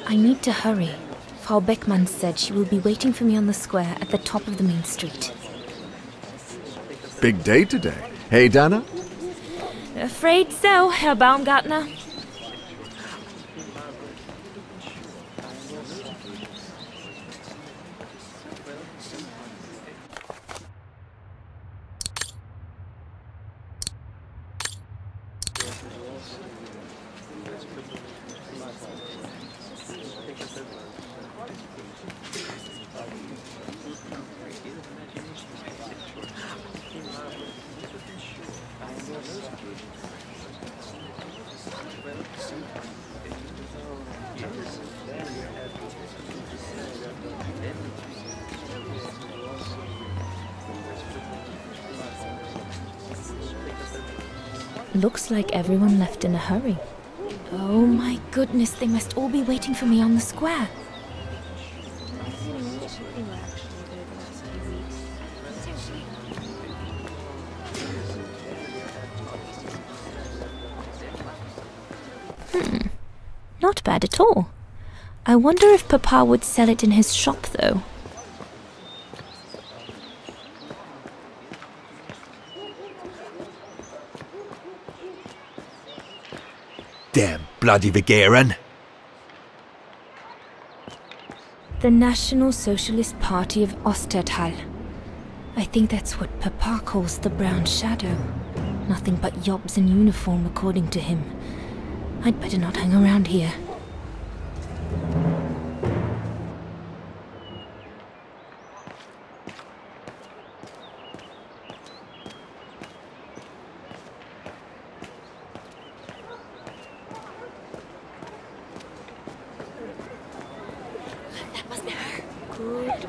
I need to hurry. Frau Beckmann said she will be waiting for me on the square at the top of the main street. Big day today. Hey, Dana? Afraid so, Herr Baumgartner. Looks like everyone left in a hurry. Oh my goodness, they must all be waiting for me on the square. Not bad at all. I wonder if Papa would sell it in his shop, though. Damn bloody Vaghen! The National Socialist Party of Ostertal. I think that's what Papa calls the Brown Shadow. Nothing but yobs in uniform, according to him. I'd better not hang around here. That must be her. Good.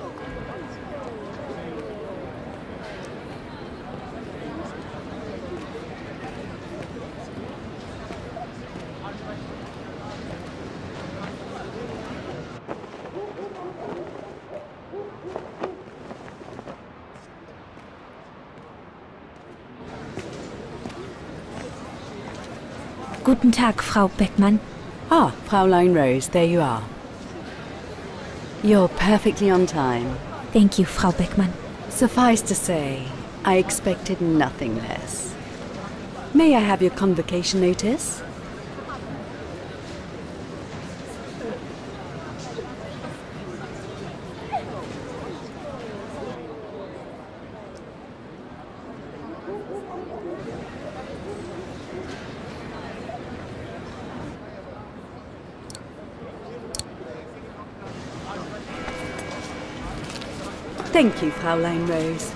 Guten Tag, Frau Beckmann. Ah, Fräulein Roze, there you are. You're perfectly on time. Thank you, Frau Beckmann. Suffice to say, I expected nothing less. May I have your convocation notice? Thank you, Fräulein Roze.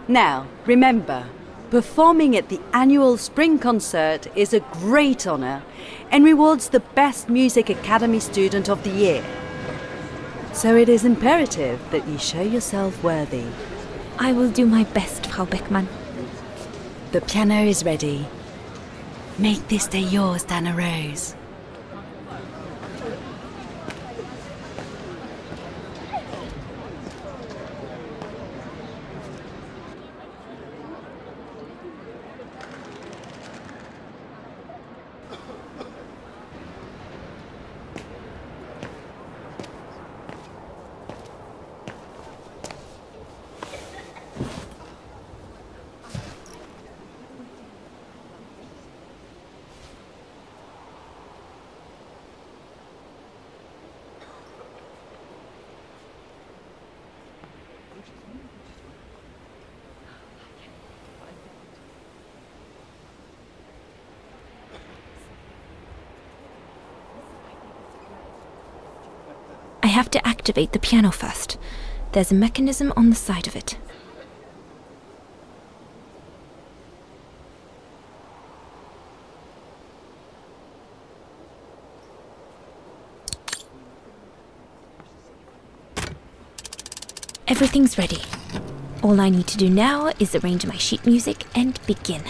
Now, remember, performing at the annual spring concert is a great honor and rewards the best Music Academy student of the year. So it is imperative that you show yourself worthy. I will do my best, Frau Beckmann. The piano is ready. Make this day yours, Dana Roze. I have to activate the piano first. There's a mechanism on the side of it. Everything's ready. All I need to do now is arrange my sheet music and begin.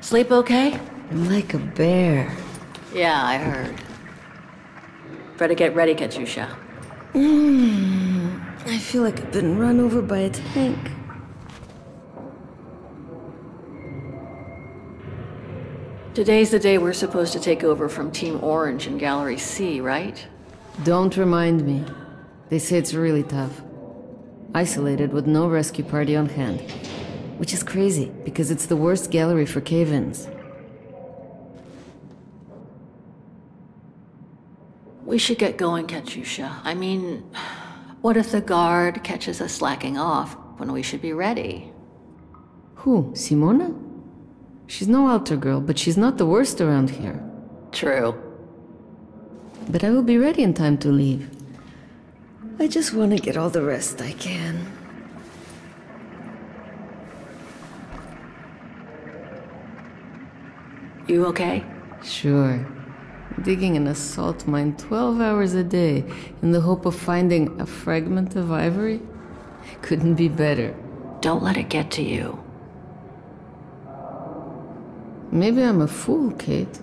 Sleep okay? I'm like a bear. Yeah, I heard. Better get ready, Katyusha. I feel like I've been run over by a tank. Today's the day we're supposed to take over from Team Orange in Gallery C, right? Don't remind me. They say it's really tough. Isolated with no rescue party on hand. Which is crazy, because it's the worst gallery for cave-ins. We should get going, Katyusha. I mean, what if the guard catches us slacking off when we should be ready? Who? Simona? She's no altar girl, but she's not the worst around here. True. But I will be ready in time to leave. I just want to get all the rest I can. You okay? Sure. Digging an assault mine 12 hours a day in the hope of finding a fragment of ivory? Couldn't be better. Don't let it get to you. Maybe I'm a fool, Kate.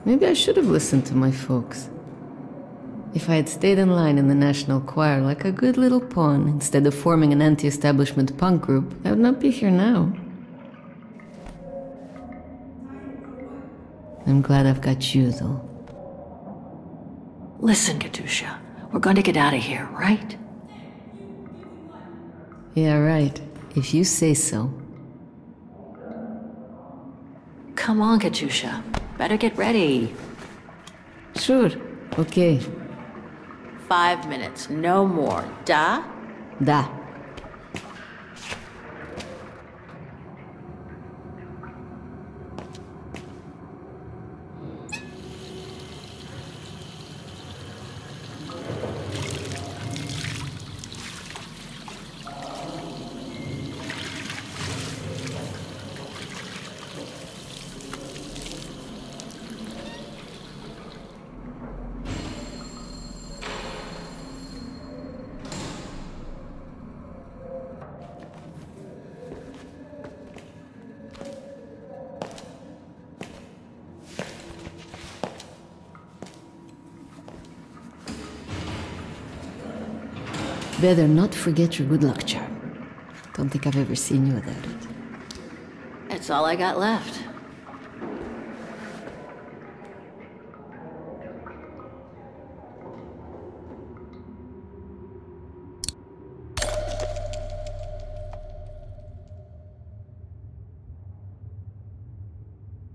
Maybe I should have listened to my folks. If I had stayed in line in the National Choir like a good little pawn instead of forming an anti-establishment punk group, I would not be here now. I'm glad I've got you, though. Listen, Katyusha. We're going to get out of here, right? Yeah, right. If you say so. Come on, Katyusha. Better get ready. Sure. Okay. 5 minutes, no more. Da? Da. Better not forget your good luck charm. Don't think I've ever seen you without it. It's all I got left.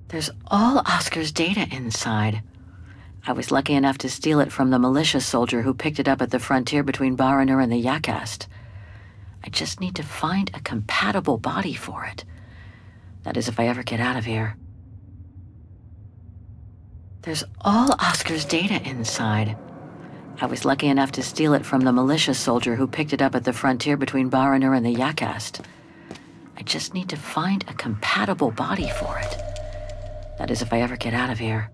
There's all Oscar's data inside. I was lucky enough to steal it from the militia soldier who picked it up at the frontier between Baranur and the Yakast. I just need to find a compatible body for it. That is, if I ever get out of here. There's all Oscar's data inside. I was lucky enough to steal it from the militia soldier who picked it up at the frontier between Baranur and the Yakast. I just need to find a compatible body for it. That is, if I ever get out of here.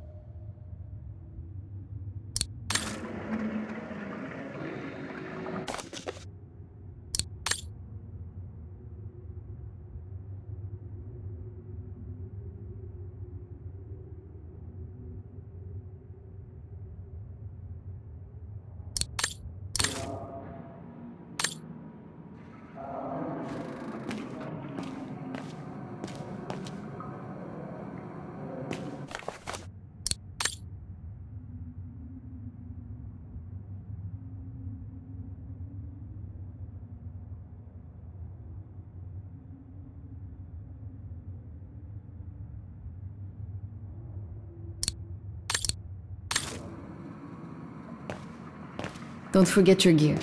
Don't forget your gear.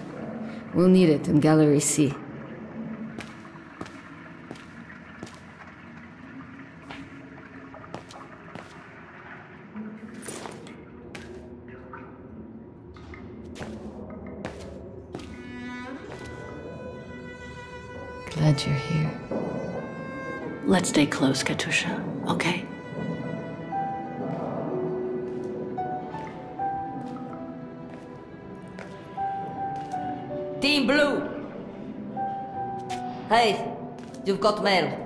We'll need it in Gallery C. Glad you're here. Let's stay close, Katyusha, okay? Team Blue! Hey, you've got mail.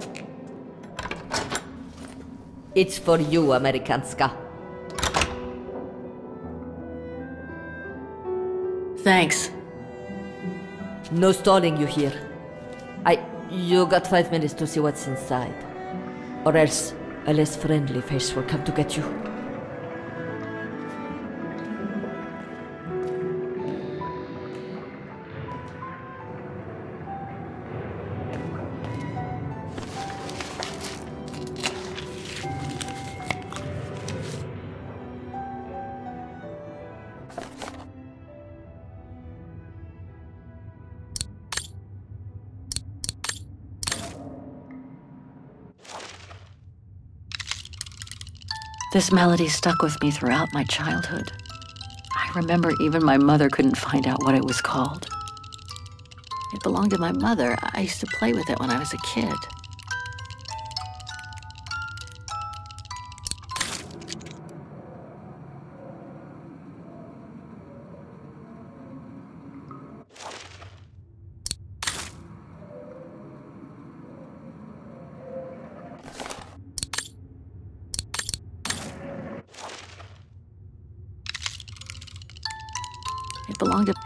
It's for you, Amerikanska. Thanks. No stalling you here. You got 5 minutes to see what's inside. Or else a less friendly face will come to get you. This melody stuck with me throughout my childhood. I remember even my mother couldn't find out what it was called. It belonged to my mother. I used to play with it when I was a kid.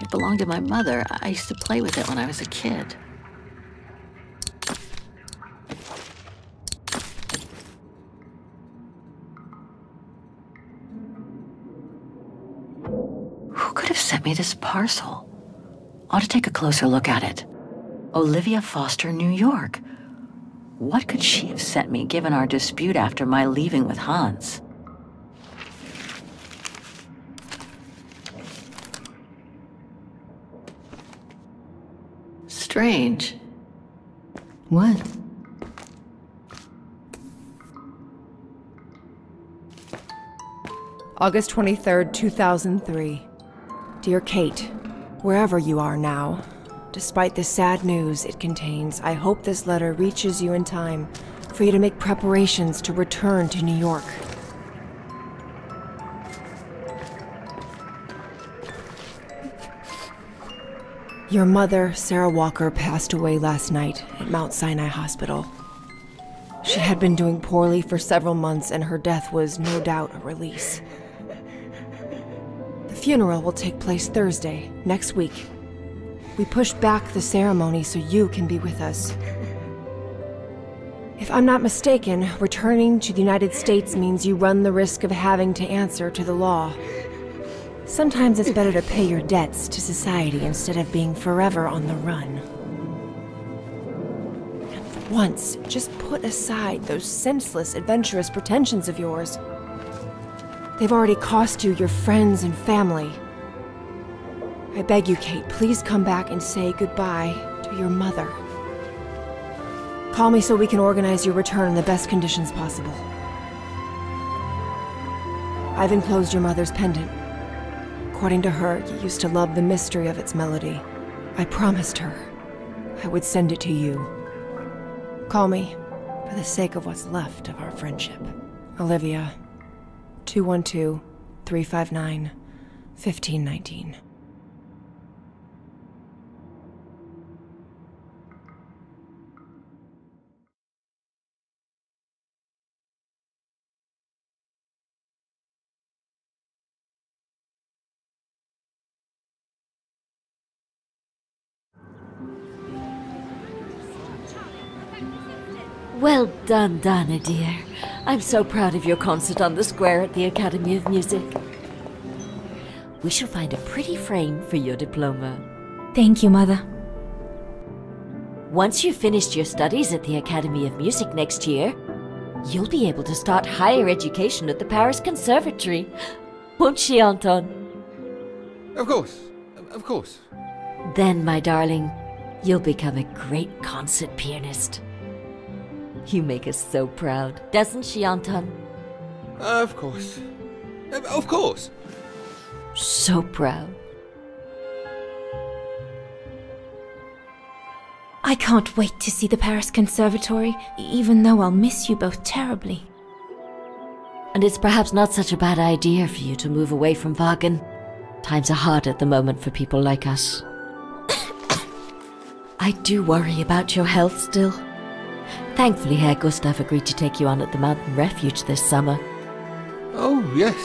It belonged to my mother. I used to play with it when I was a kid. Who could have sent me this parcel? Ought to take a closer look at it. Olivia Foster, New York. What could she have sent me given our dispute after my leaving with Hans? Strange. What? August 23rd, 2003. Dear Kate, wherever you are now, despite the sad news it contains, I hope this letter reaches you in time for you to make preparations to return to New York. Your mother, Sarah Walker, passed away last night at Mount Sinai Hospital. She had been doing poorly for several months, and her death was no doubt a release. The funeral will take place Thursday, next week. We pushed back the ceremony so you can be with us. If I'm not mistaken, returning to the United States means you run the risk of having to answer to the law. Sometimes it's better to pay your debts to society instead of being forever on the run. And for once, just put aside those senseless, adventurous pretensions of yours. They've already cost you your friends and family. I beg you, Kate, please come back and say goodbye to your mother. Call me so we can organize your return in the best conditions possible. I've enclosed your mother's pendant. According to her, you used to love the mystery of its melody. I promised her I would send it to you. Call me for the sake of what's left of our friendship. Olivia, 212-359-1519. Well done, Dana, dear. I'm so proud of your concert on the square at the Academy of Music. We shall find a pretty frame for your diploma. Thank you, Mother. Once you've finished your studies at the Academy of Music next year, you'll be able to start higher education at the Paris Conservatory. Won't she, Anton? Of course. Of course. Then, my darling, you'll become a great concert pianist. You make us so proud, doesn't she, Anton? Of course. Of course. So proud. I can't wait to see the Paris Conservatory, even though I'll miss you both terribly. And it's perhaps not such a bad idea for you to move away from Vaghen. Times are hard at the moment for people like us. I do worry about your health still. Thankfully, Herr Gustav agreed to take you on at the mountain refuge this summer. Oh, yes.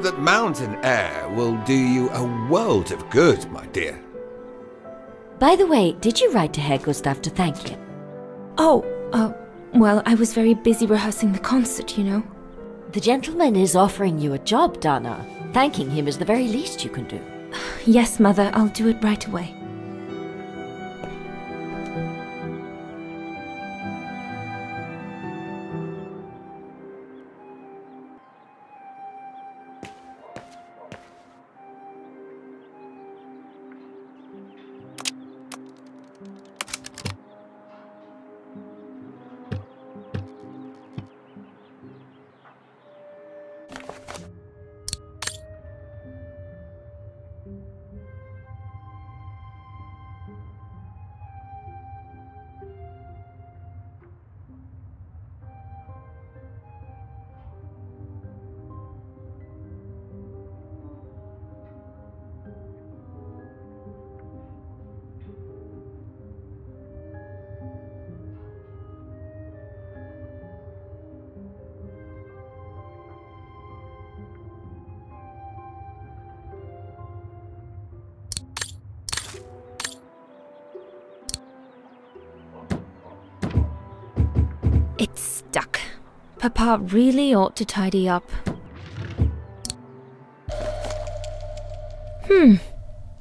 The mountain air will do you a world of good, my dear. By the way, did you write to Herr Gustav to thank him? Oh, well, I was very busy rehearsing the concert, you know. The gentleman is offering you a job, Dana. Thanking him is the very least you can do. Yes, Mother, I'll do it right away. Papa really ought to tidy up.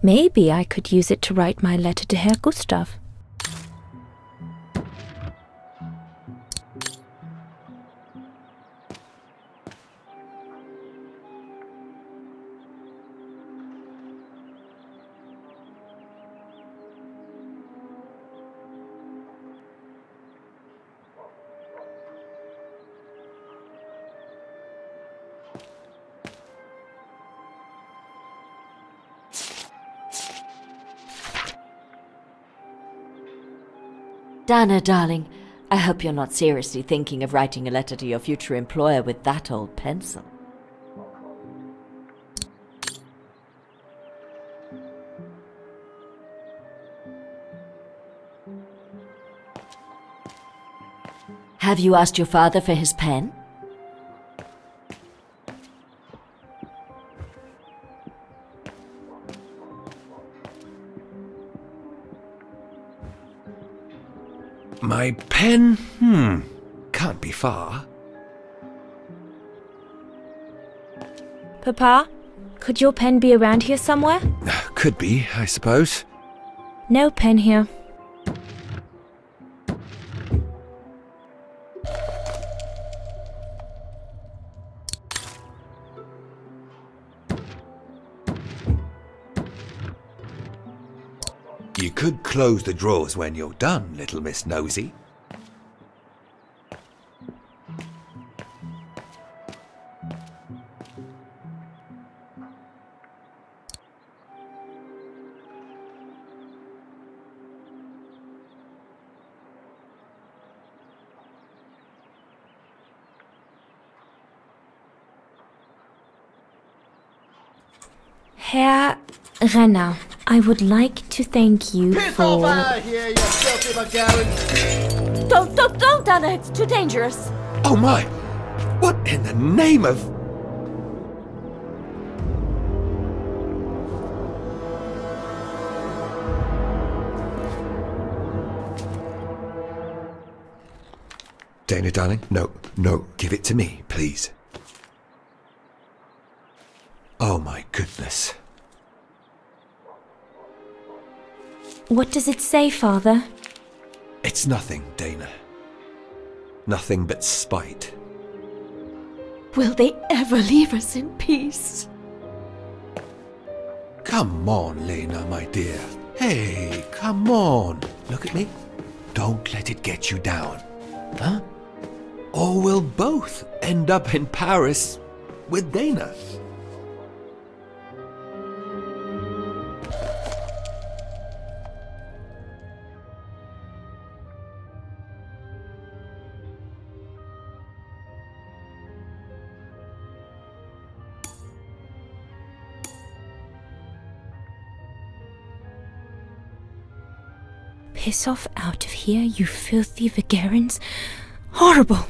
Maybe I could use it to write my letter to Herr Gustav. Dana, darling, I hope you're not seriously thinking of writing a letter to your future employer with that old pencil. Have you asked your father for his pen? My pen? Can't be far. Papa, could your pen be around here somewhere? Could be, I suppose. No pen here. You could close the drawers when you're done, little Miss Nosy. Herr Renner, I would like to thank you Piss off for... out of here, you filthy Vaghen! Don't, Dana, it's too dangerous. Oh my! What in the name of... Dana, darling, no, give it to me, please. Oh my goodness. What does it say, Father? It's nothing, Dana. Nothing but spite. Will they ever leave us in peace? Come on, Lena, my dear. Hey, come on. Look at me. Don't let it get you down. Huh? Or we'll both end up in Paris with Dana. Piss off out of here, you filthy Vagerans. Horrible!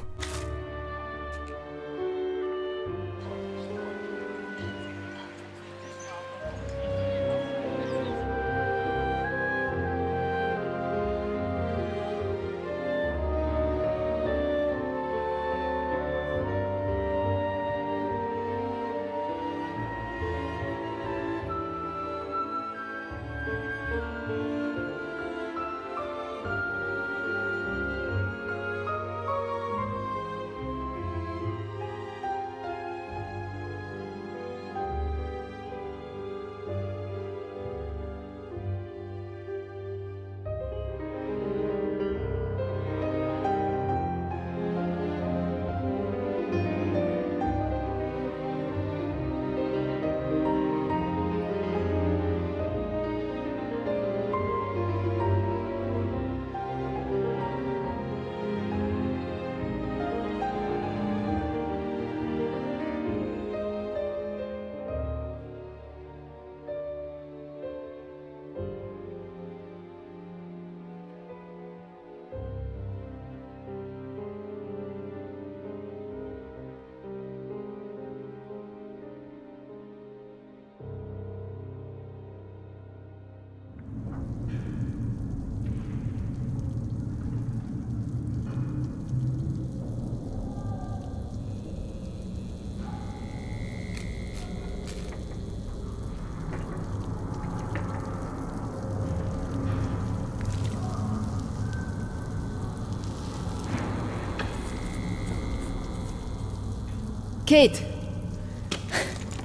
Kate!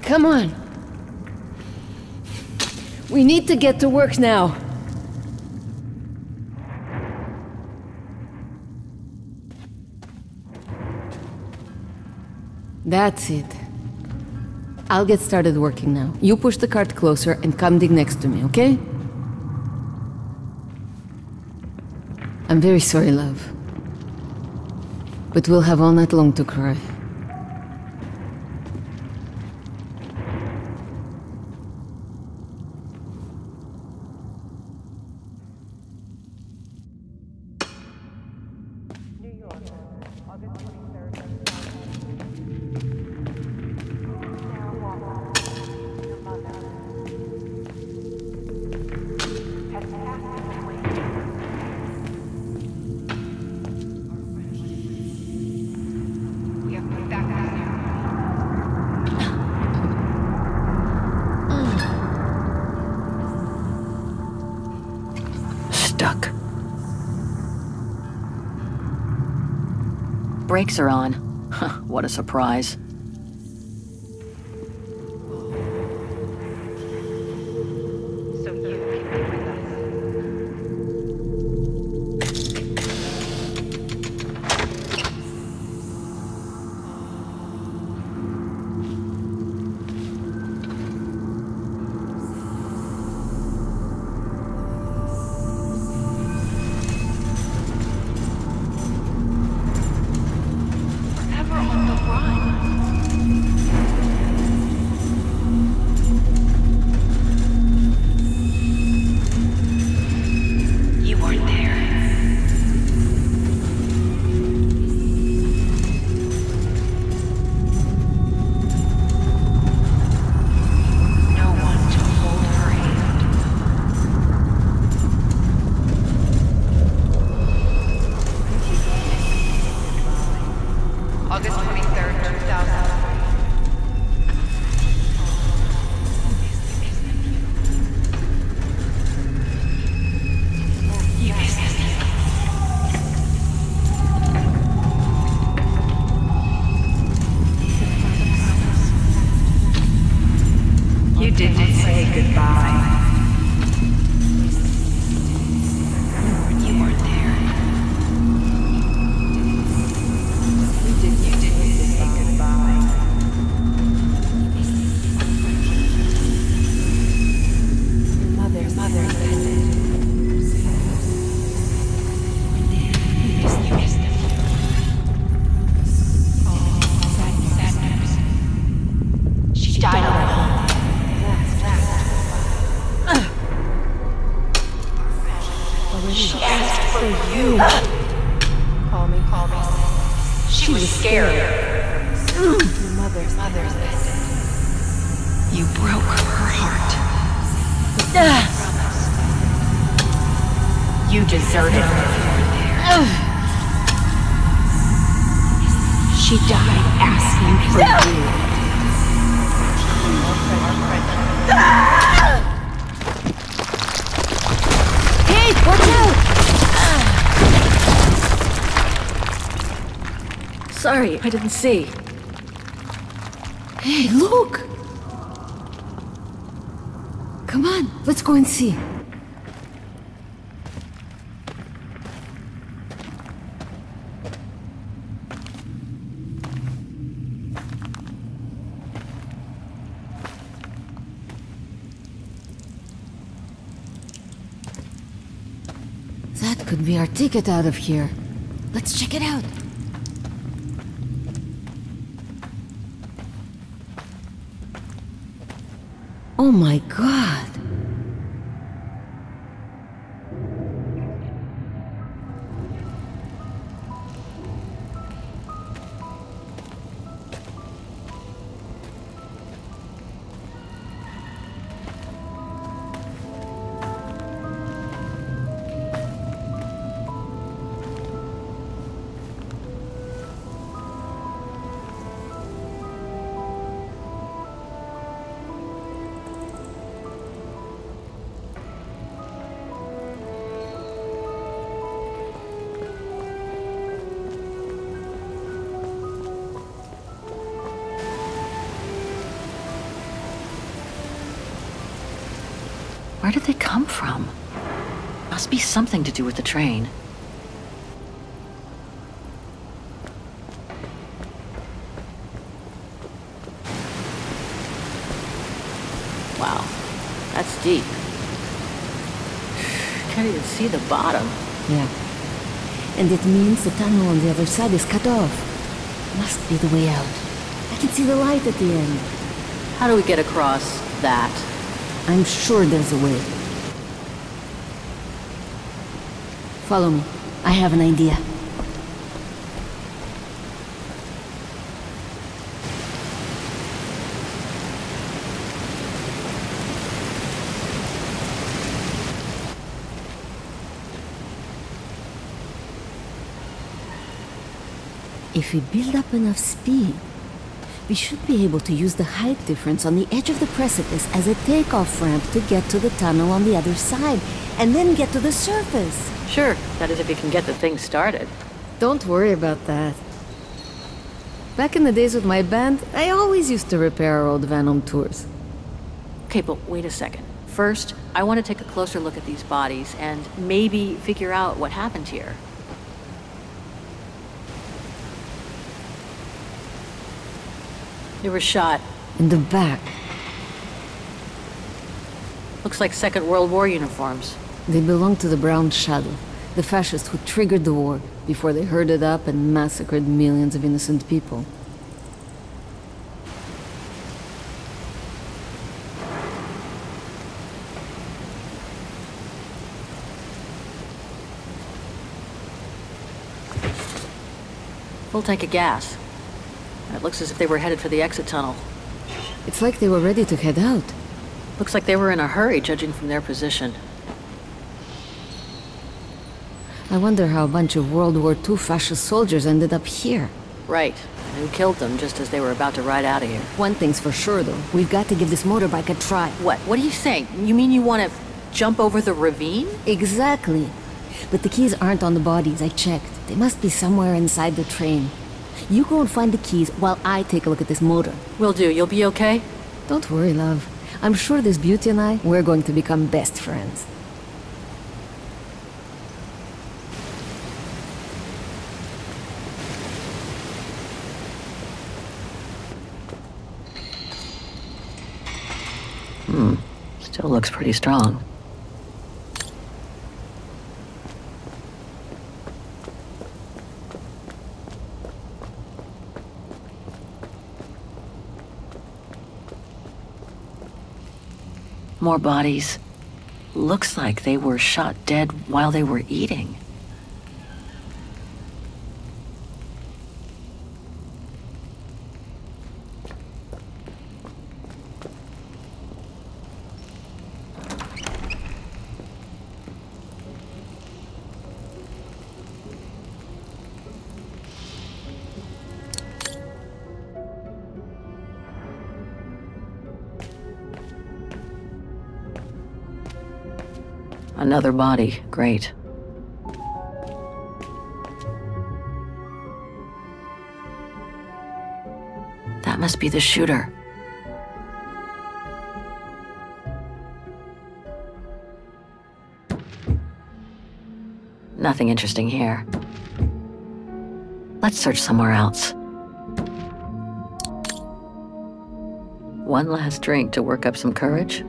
Come on! We need to get to work now! That's it. I'll get started working now. You push the cart closer and come dig next to me, okay? I'm very sorry, love. But we'll have all night long to cry. Stuck. Brakes are on. Huh, what a surprise. Sorry, I didn't see. Hey, look! Come on, let's go and see. That could be our ticket out of here. Let's check it out. Oh my God! Where did they come from? Must be something to do with the train. Wow, that's deep. Can't even see the bottom. Yeah. And it means the tunnel on the other side is cut off. Must be the way out. I can see the light at the end. How do we get across that? I'm sure there's a way. Follow me. I have an idea. If we build up enough speed, we should be able to use the height difference on the edge of the precipice as a takeoff ramp to get to the tunnel on the other side, and then get to the surface. Sure, that is if you can get the thing started. Don't worry about that. Back in the days with my band, I always used to repair our old van on tours. Okay, but wait a second. First, I want to take a closer look at these bodies and maybe figure out what happened here. They were shot. In the back. Looks like Second World War uniforms. They belong to the Brown Shadow, the fascists who triggered the war before they herded up and massacred millions of innocent people. Full tank of gas. It looks as if they were headed for the exit tunnel. It's like they were ready to head out. Looks like they were in a hurry, judging from their position. I wonder how a bunch of World War II fascist soldiers ended up here. Right. And who killed them just as they were about to ride out of here. One thing's for sure, though. We've got to give this motorbike a try. What? What are you saying? You mean you want to jump over the ravine? Exactly. But the keys aren't on the bodies, I checked. They must be somewhere inside the train. You go and find the keys while I take a look at this motor. Will do. You'll be okay? Don't worry, love. I'm sure this beauty and I, we're going to become best friends. Still looks pretty strong. More bodies. Looks like they were shot dead while they were eating. Another body. Great. That must be the shooter. Nothing interesting here. Let's search somewhere else. One last drink to work up some courage.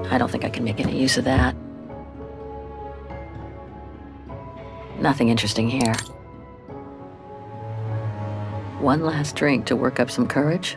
I don't think I can make any use of that. Nothing interesting here. One last drink to work up some courage.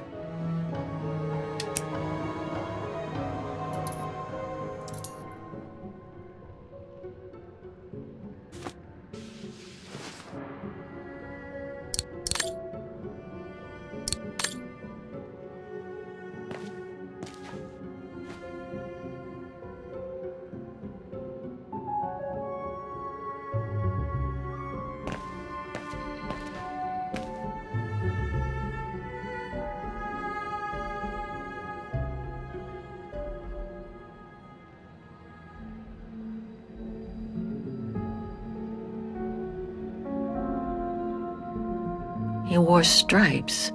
He wore stripes.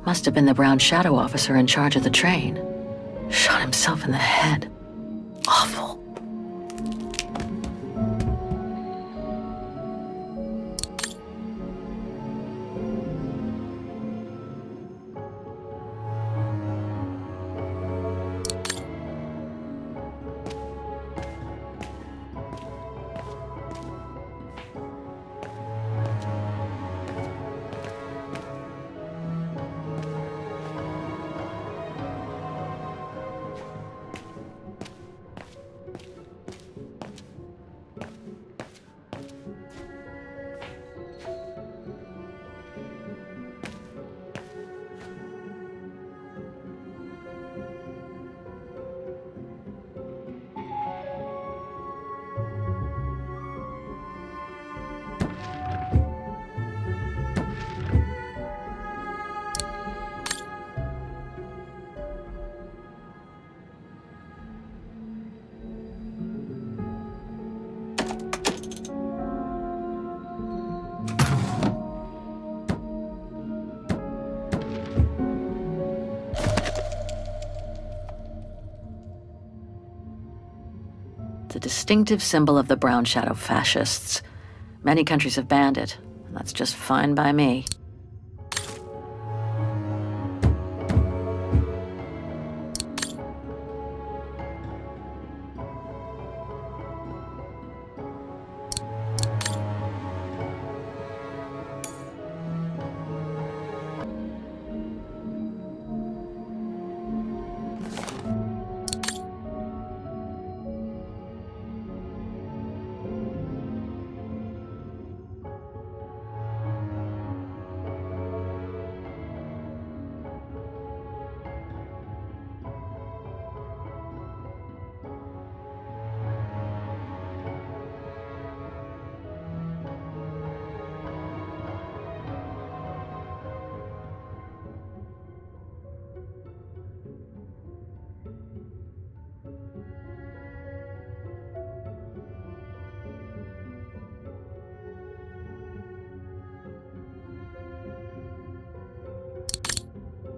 Must have been the Brown Shadow officer in charge of the train. Shot himself in the head. Awful. The distinctive symbol of the Brown Shadow fascists. Many countries have banned it, and that's just fine by me.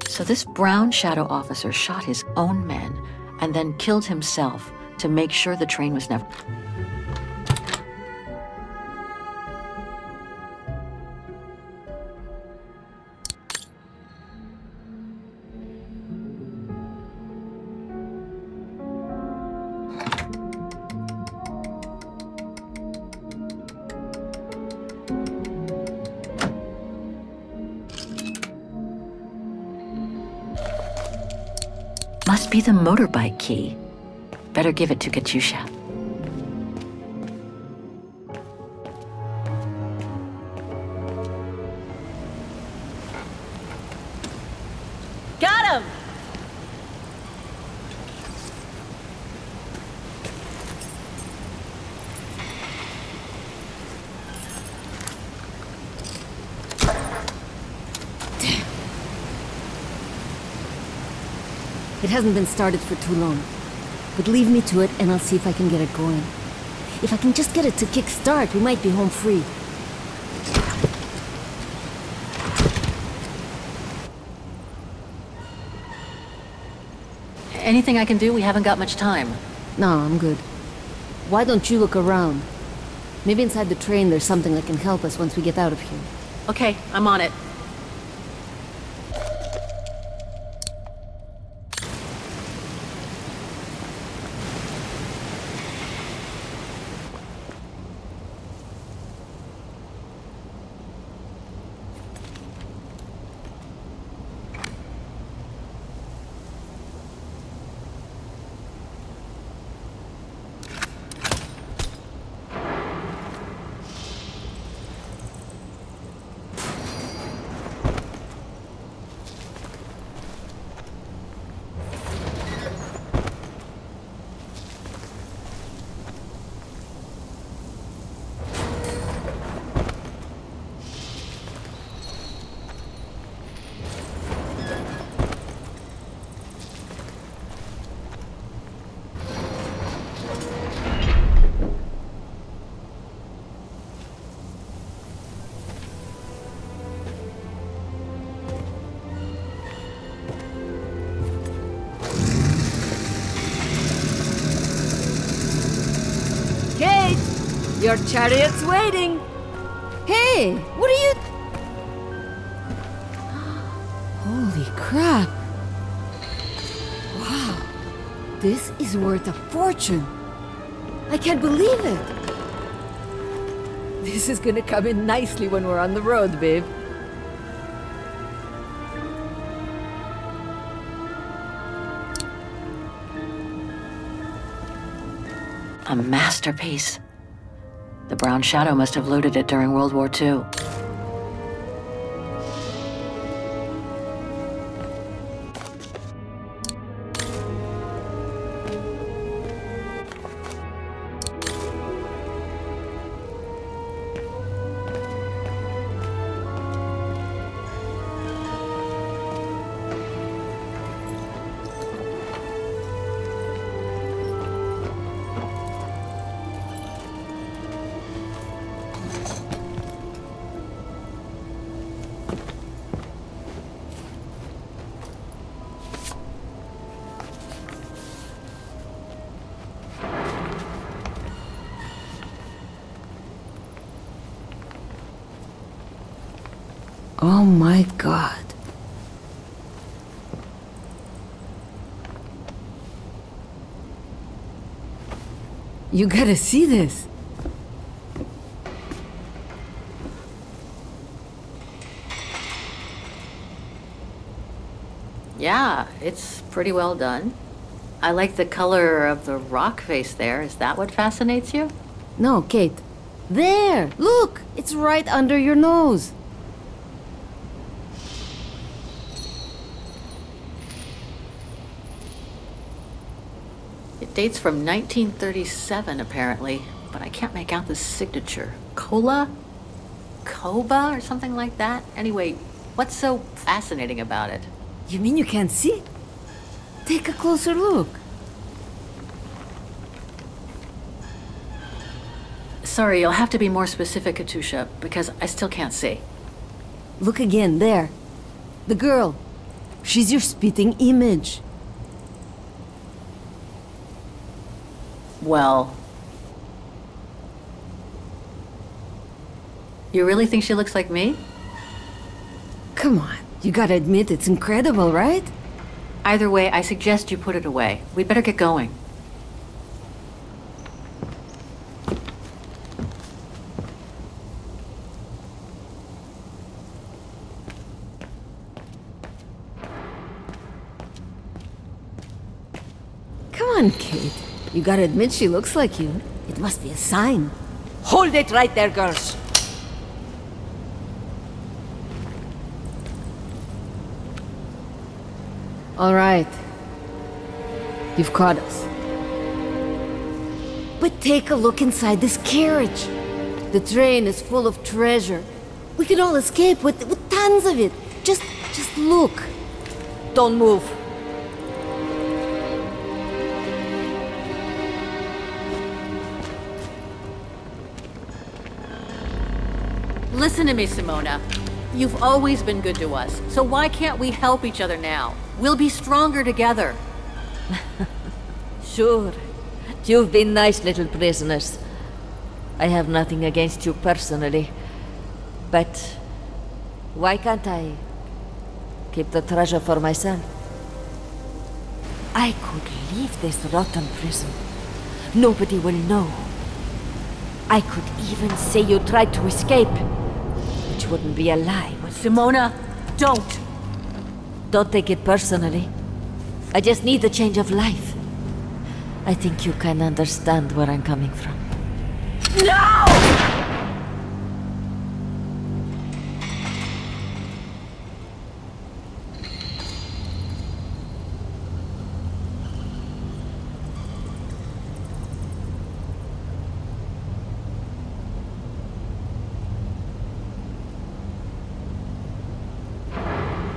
So this Brown Shadow officer shot his own men and then killed himself to make sure the train was never... Must be the motorbike key. Better give it to Katyusha. Got him! It hasn't been started for too long, but leave me to it and I'll see if I can get it going. If I can just get it to kick start, we might be home free. Anything I can do? We haven't got much time. No, I'm good. Why don't you look around? Maybe inside the train there's something that can help us once we get out of here. Okay, I'm on it. Your chariot's waiting! Hey, what are you... Holy crap! Wow, this is worth a fortune! I can't believe it! This is gonna come in nicely when we're on the road, babe. A masterpiece. The Brown Shadow must have looted it during World War II. Oh my god. You gotta see this. Yeah, it's pretty well done. I like the color of the rock face there. Is that what fascinates you? No, Kate. There! Look! It's right under your nose. It dates from 1937, apparently, but I can't make out the signature. Cola? Koba or something like that? Anyway, what's so fascinating about it? You mean you can't see? Take a closer look. Sorry, you'll have to be more specific, Katusha, because I still can't see. Look again, there. The girl. She's your spitting image. Well... You really think she looks like me? Come on, you gotta admit it's incredible, right? Either way, I suggest you put it away. We'd better get going. Come on, Kate. You gotta admit she looks like you. It must be a sign. Hold it right there, girls. All right. You've caught us. But take a look inside this carriage. The train is full of treasure. We could all escape with tons of it. Just look. Don't move. Listen to me, Simona. You've always been good to us, so why can't we help each other now? We'll be stronger together. Sure. You've been nice little prisoners. I have nothing against you personally. But why can't I keep the treasure for myself? I could leave this rotten prison. Nobody will know. I could even say you tried to escape. Which wouldn't be a lie, would it? Simona, don't! Don't take it personally. I just need a change of life. I think you can understand where I'm coming from. No!